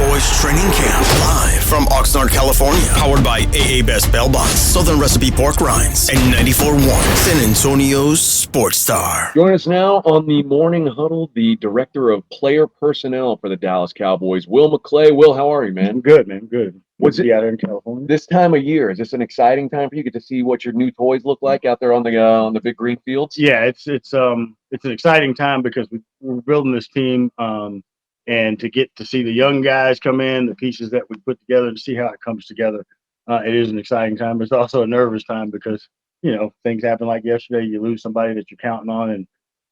Cowboys training camp. Live from Oxnard, California. Powered by AA Best Bell Buns, Southern Recipe Pork Rinds, and 94.1 San Antonio's Sports Star. Join us now on the Morning Huddle, the Director of Player Personnel for the Dallas Cowboys, Will McClay. Will, how are you, man? I'm good, man. Good. What's it out there in California? This time of year, is this an exciting time for you? Get to see what your new toys look like out there on the big green fields? Yeah, it's an exciting time because we're building this team, and to get to see the young guys come in, the pieces that we put together, to see how it comes together. It is an exciting time, but it's also a nervous time because things happen like yesterday. You lose somebody that you're counting on,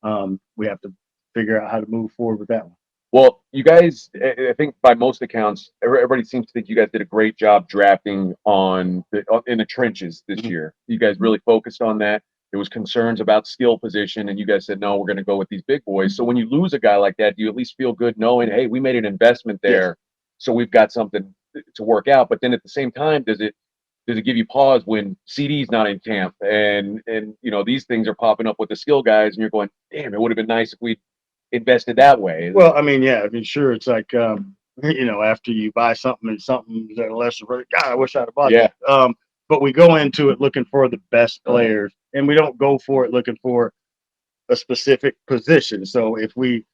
and we have to figure out how to move forward with that one. Well, you guys, I think by most accounts, everybody seems to think you guys did a great job drafting in the trenches this year. You guys really focused on that. There was concerns about skill position, and you guys said, no, we're going to go with these big boys. So when you lose a guy like that, do you at least feel good knowing, hey, we made an investment there, so we've got something to work out? But then at the same time, does it give you pause when CD's not in camp and these things are popping up with the skill guys, and you're going, damn, it would have been nice if we invested that way? Well, sure. It's like, after you buy something and something's at a lesser rate, God, I wish I'd have bought it. But we go into it looking for the best players, and we don't go for it looking for a specific position. So if we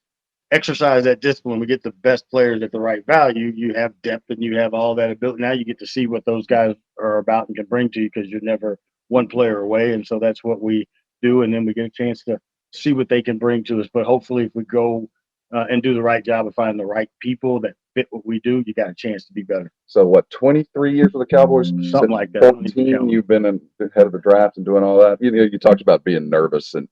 exercise that discipline, we get the best players at the right value. You have depth and you have all that ability. Now you get to see what those guys are about and can bring to you, because you're never one player away. And so that's what we do. And then we get a chance to see what they can bring to us. But hopefully if we go and do the right job of finding the right people that fit what we do, you got a chance to be better. So what, 23 years with the Cowboys? Something like that. 14, you've been head of the draft and doing all that. You talked about being nervous and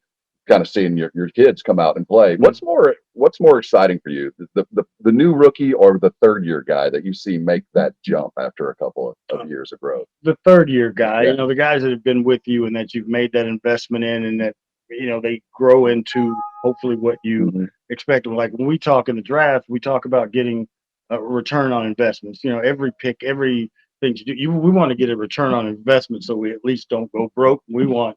kind of seeing your kids come out and play. What's more exciting for you, the new rookie or the third year guy that you see make that jump after a couple of years of growth? The third year guy, the guys that have been with you and that you've made that investment in, and that they grow into hopefully what you expect. Like when we talk in the draft, we talk about getting a return on investments. Every pick, everything you do, we want to get a return on investment, so we at least don't go broke. We want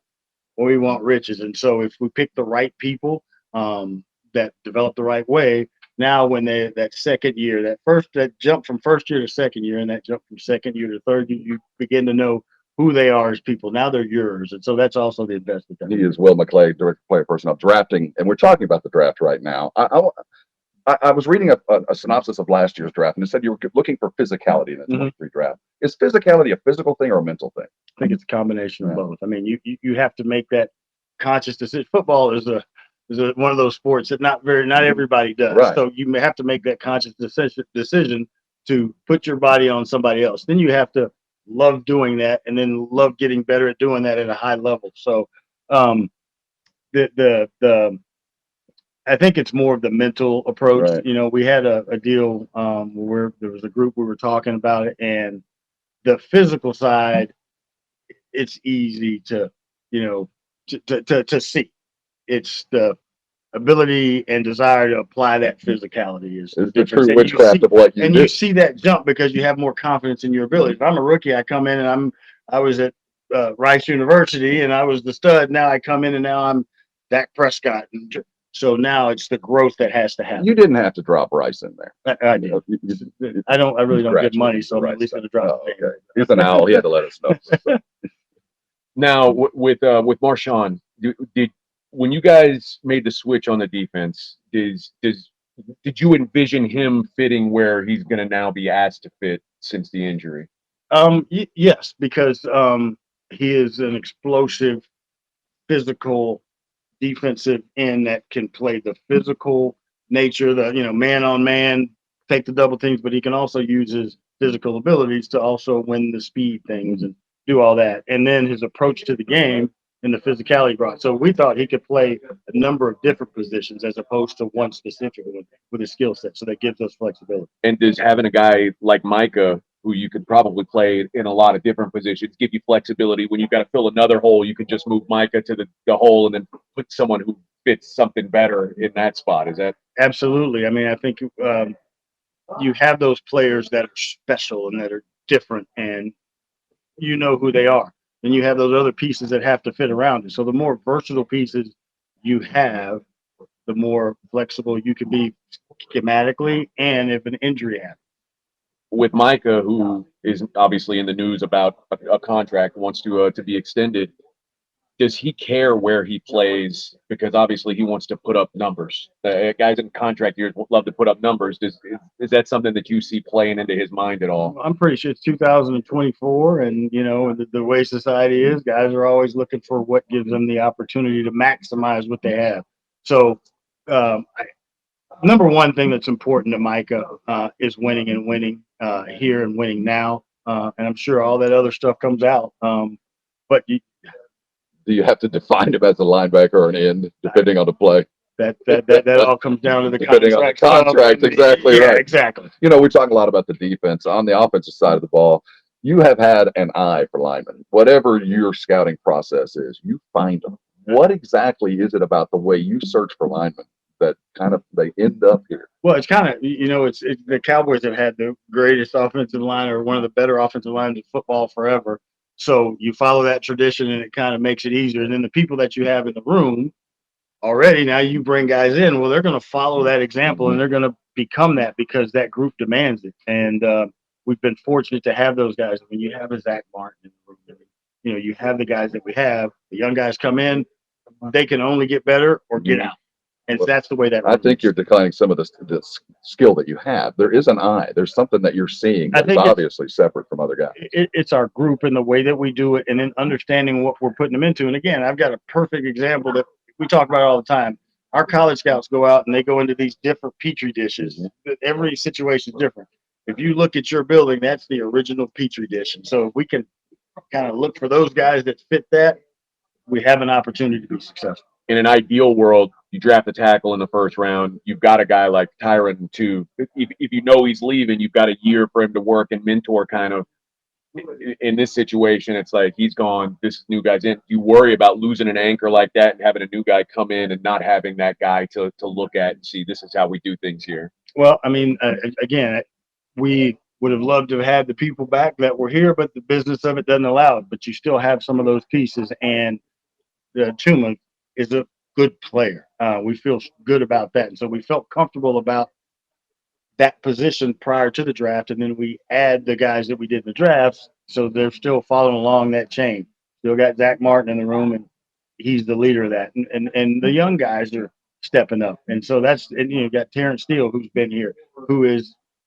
riches. And so if we pick the right people that develop the right way, now when that second year, that jump from first year to second year, and that jump from second year to third year, you begin to know who they are as people. Now they're yours. And so that's also the investment. He is Will McClay, Director of Player Personnel Drafting, and we're talking about the draft right now. I was reading a synopsis of last year's draft, and it said you were looking for physicality in the 23 draft. Is physicality a physical thing or a mental thing? I think it's a combination of both. You have to make that conscious decision. Football is one of those sports that not everybody does. Right. So you have to make that conscious decision to put your body on somebody else. Then you have to love doing that, and then love getting better at doing that at a high level. So I think it's more of the mental approach. Right. We had a deal where there was a group, we were talking about it, and the physical side, it's easy to see. It's the ability and desire to apply that physicality is the true witchcraft of what you do. And you see that jump because you have more confidence in your ability. If I'm a rookie, I come in and I was at Rice University and I was the stud. Now I come in and now I'm Dak Prescott. And so now it's the growth that has to happen. You didn't have to drop Rice in there. I did. I really don't get money, so at least I drop. Okay. He's an owl. He had to let us know. Now with Marshawn, when you guys made the switch on the defense, did you envision him fitting where he's going to now be asked to fit since the injury? Yes, because he is an explosive, physical defensive end that can play the physical nature, the man on man, take the double teams, but he can also use his physical abilities to also win the speed things and do all that. And then his approach to the game and the physicality brought. So we thought he could play a number of different positions as opposed to one specific one with his skill set. So that gives us flexibility. And does having a guy like Micah, who you could probably play in a lot of different positions, give you flexibility? When you've got to fill another hole, you could just move Micah to the hole and then put someone who fits something better in that spot. Is that? Absolutely. I think you have those players that are special and that are different, and you know who they are. And you have those other pieces that have to fit around it. So the more versatile pieces you have, the more flexible you can be schematically, and if an injury happens. with Micah, who is obviously in the news about a contract, wants to be extended. Does he care where he plays? Because obviously he wants to put up numbers. Guys in contract years love to put up numbers. Is that something that you see playing into his mind at all? I'm pretty sure it's 2024, and the way society is, guys are always looking for what gives them the opportunity to maximize what they have. So, number one thing that's important to Micah is winning and winning here and winning now, and I'm sure all that other stuff comes out. But Do you have to define him as a linebacker or an end, depending on the play? that all comes down to the Depending on the contract. contract, exactly Yeah, right. exactly. We talk a lot about the defense. On the offensive side of the ball, you have had an eye for linemen. Whatever your scouting process is, you find them. What exactly is it about the way you search for linemen that kind of they end up here? Well, it's kind of it's the Cowboys have had the greatest offensive line, or one of the better offensive lines in football forever. So you follow that tradition, and it kind of makes it easier. And then the people that you have in the room already, now you bring guys in. Well, they're going to follow that example, and they're going to become that because that group demands it. And we've been fortunate to have those guys. When you have a Zach Martin in the room, you have the guys that we have. The young guys come in, they can only get better or get out. And that's the way that. I think you're declining some of the skill that you have. There is an eye. There's something that you're seeing that's obviously separate from other guys. It's our group and the way that we do it, and then understanding what we're putting them into. And again, I've got a perfect example that we talk about all the time. Our college scouts go out and they go into these different petri dishes. Every situation is different. If you look at your building, that's the original petri dish. And so if we can kind of look for those guys that fit that, we have an opportunity to be successful. In an ideal world, you draft a tackle in the first round. You've got a guy like Tyron too. If you know he's leaving, you've got a year for him to work and mentor kind of. In this situation, it's like he's gone, this new guy's in. You worry about losing an anchor like that and having a new guy come in and not having that guy to look at and see this is how we do things here. Well, I mean, again, we would have loved to have had the people back that were here, but the business of it doesn't allow it. But you still have some of those pieces, and Tuma is a good player. We feel good about that. And so we felt comfortable about that position prior to the draft. And then we add the guys that we did in the drafts. So they're still following along that chain. Still got Zach Martin in the room, and he's the leader of that. And the young guys are stepping up. And so you got Terrence Steele, who's been here,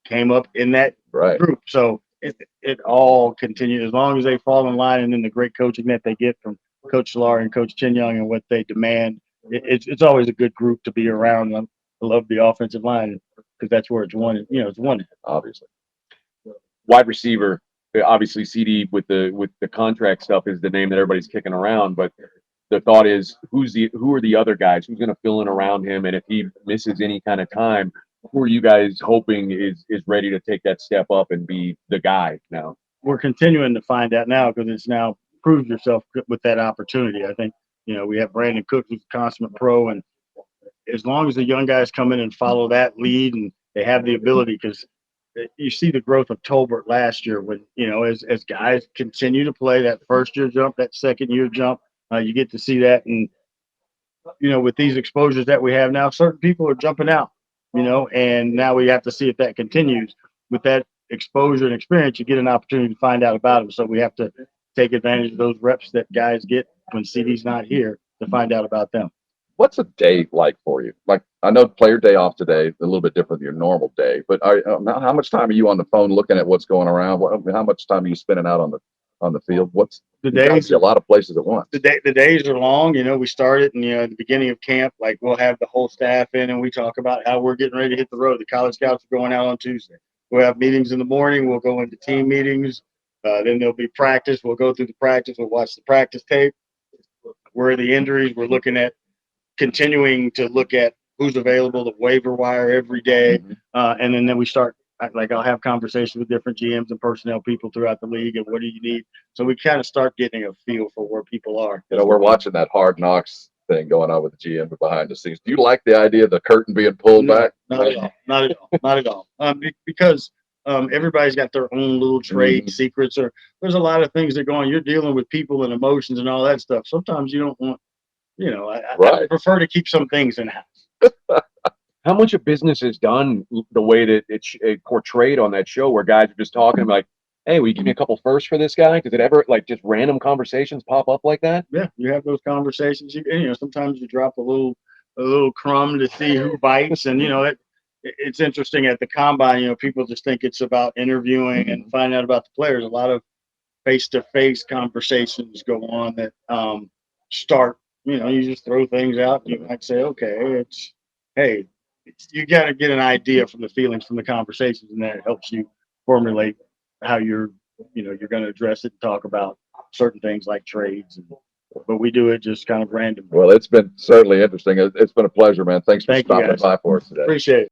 came up in that group. So it all continues as long as they fall in line, and then the great coaching that they get from Coach Solari and Coach Chin Young and what they demand. It's always a good group to be around. I love the offensive line because that's where it's won. It's won. Obviously, wide receiver. Obviously, CD with the contract stuff is the name that everybody's kicking around. But the thought is, who are the other guys? Who's going to fill in around him? And if he misses any kind of time, who are you guys hoping is ready to take that step up and be the guy now? We're continuing to find out now because it's now proved yourself with that opportunity. I think, we have Brandon Cook, who's a consummate pro, and as long as the young guys come in and follow that lead and they have the ability, because you see the growth of Tolbert last year when, as guys continue to play that first year jump, that second year jump, you get to see that. And, with these exposures that we have now, certain people are jumping out, and now we have to see if that continues. With that exposure and experience, you get an opportunity to find out about them. So we have to take advantage of those reps that guys get when CD's not here to find out about them. What's a day like for you? Like, I know player day off today, a little bit different than your normal day, but how much time are you on the phone looking at what's going around? How much time are you spending out on the field? What's the days? A lot of places at once. The days are long. We started in at the beginning of camp. Like, we'll have the whole staff in, and we talk about how we're getting ready to hit the road. The college scouts are going out on Tuesday. We'll have meetings in the morning. We'll go into team meetings. Then there'll be practice. We'll go through the practice. We'll watch the practice tape. Where are the injuries? We're looking at continuing to look at who's available, the waiver wire every day. And then we start, like, I'll have conversations with different GMs and personnel people throughout the league and what do you need? So we kind of start getting a feel for where people are. We're watching that Hard Knocks thing going on with the GM behind the scenes. Do you like the idea of the curtain being pulled back? Not at all. Not at all. Because everybody's got their own little trade secrets, or there's a lot of things that go on. You're dealing with people and emotions and all that stuff. Sometimes you don't want, I prefer to keep some things in house. How much of business is done the way that it portrayed on that show, where guys are just talking like, "Hey, will you give me a couple firsts for this guy?" Does it ever like just random conversations pop up like that? Yeah, you have those conversations. Sometimes you drop a little crumb to see who bites, and it's interesting at the combine. People just think it's about interviewing and finding out about the players. A lot of face-to-face conversations go on that start. You just throw things out. You might say, "Okay, you got to get an idea from the feelings from the conversations, and that helps you formulate how you're going to address it and talk about certain things like trades. But we do it just kind of randomly. Well, it's been certainly interesting. It's been a pleasure, man. Thanks for Thank you, stopping guys. by for us today. Appreciate it.